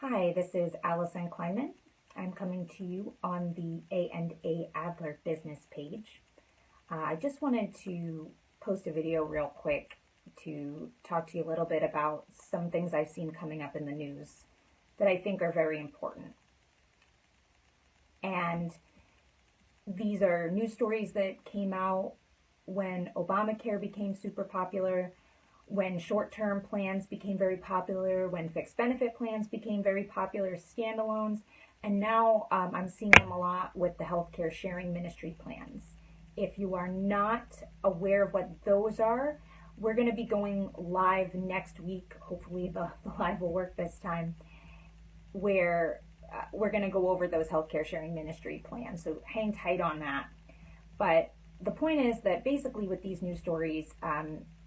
Hi, this is Allison Kleinman. I'm coming to you on the A&A Adler business page. I just wanted to post a video real quick to talk to you a little bit about some things I've seen coming up in the news that I think are very important. And these are news stories that came out when Obamacare became super popular, when short-term plans became very popular, when fixed benefit plans became very popular, standalones, and now I'm seeing them a lot with the healthcare sharing ministry plans. If you are not aware of what those are, we're going to be going live next week. Hopefully the live will work this time, where we're going to go over those healthcare sharing ministry plans. So hang tight on that. But the point is that basically with these news stories,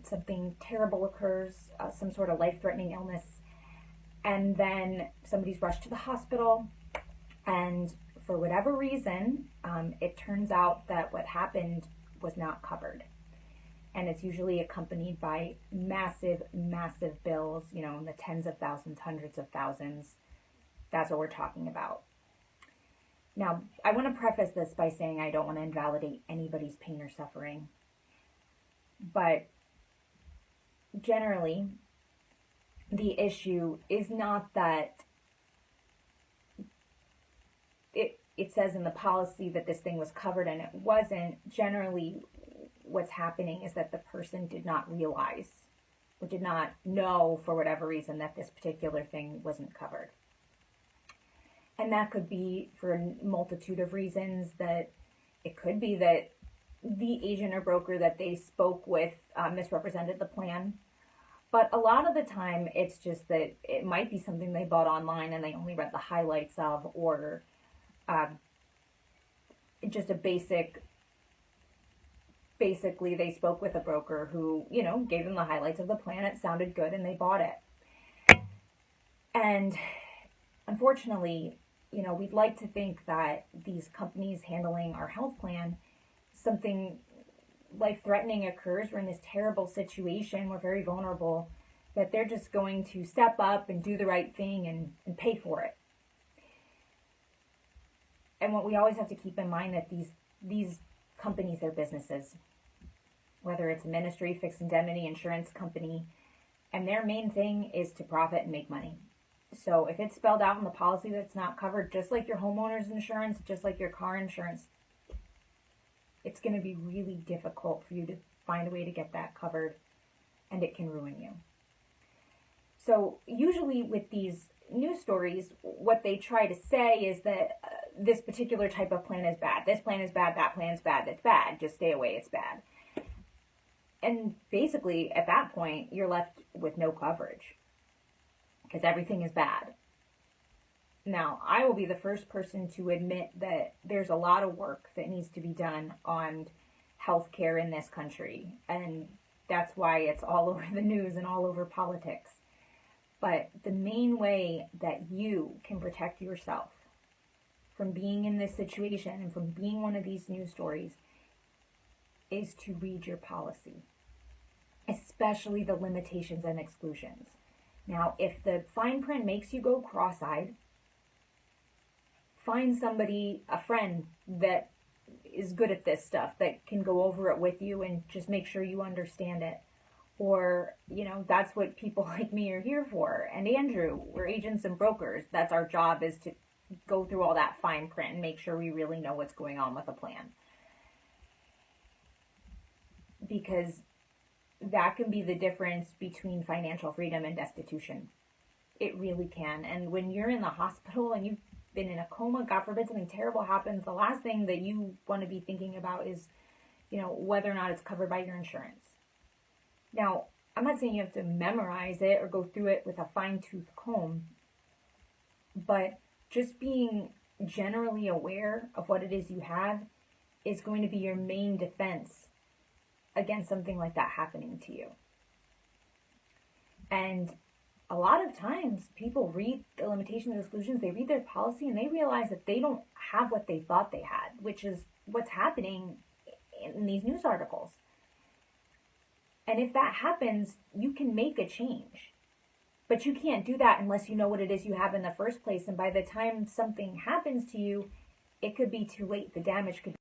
something terrible occurs, some sort of life-threatening illness, and then somebody's rushed to the hospital, and for whatever reason, it turns out that what happened was not covered. And it's usually accompanied by massive, massive bills, in the tens of thousands, hundreds of thousands. That's what we're talking about. Now, I want to preface this by saying I don't want to invalidate anybody's pain or suffering, but generally, the issue is not that it says in the policy that this thing was covered and it wasn't. Generally, what's happening is that the person did not realize or did not know for whatever reason that this particular thing wasn't covered. And that could be for a multitude of reasons. That it could be that the agent or broker that they spoke with misrepresented the plan. But a lot of the time, it's just that it might be something they bought online and they only read the highlights of, or just a basically they spoke with a broker who, gave them the highlights of the plan. It sounded good and they bought it. And unfortunately, we'd like to think that these companies handling our health plan, something life-threatening occurs, we're in this terrible situation, we're very vulnerable, that they're just going to step up and do the right thing and pay for it. And what we always have to keep in mind that these companies are businesses, whether it's a ministry, fixed indemnity, insurance company, and their main thing is to profit and make money. So if it's spelled out in the policy that's not covered, just like your homeowner's insurance, just like your car insurance, it's going to be really difficult for you to find a way to get that covered, and it can ruin you. So usually with these news stories, what they try to say is that this particular type of plan is bad. This plan is bad, that plan is bad, it's bad. Just stay away, it's bad. And basically, at that point, you're left with no coverage because everything is bad. Now, I will be the first person to admit that there's a lot of work that needs to be done on healthcare in this country, and that's why it's all over the news and all over politics. But the main way that you can protect yourself from being in this situation and from being one of these news stories is to read your policy, especially the limitations and exclusions. Now, if the fine print makes you go cross-eyed, find somebody, a friend that is good at this stuff, that can go over it with you and just make sure you understand it. Or, that's what people like me are here for. And Andrew, we're agents and brokers. That's our job, is to go through all that fine print and make sure we really know what's going on with a plan. Because that can be the difference between financial freedom and destitution. It really can. And when you're in the hospital and you've been in a coma, God forbid something terrible happens, the last thing that you want to be thinking about is, whether or not it's covered by your insurance. Now, I'm not saying you have to memorize it or go through it with a fine-tooth comb, but just being generally aware of what it is you have is going to be your main defense against something like that happening to you. And a lot of times people read the limitations and exclusions, they read their policy, and they realize that they don't have what they thought they had, which is what's happening in these news articles. And if that happens, you can make a change. But you can't do that unless you know what it is you have in the first place. And by the time something happens to you, it could be too late. The damage could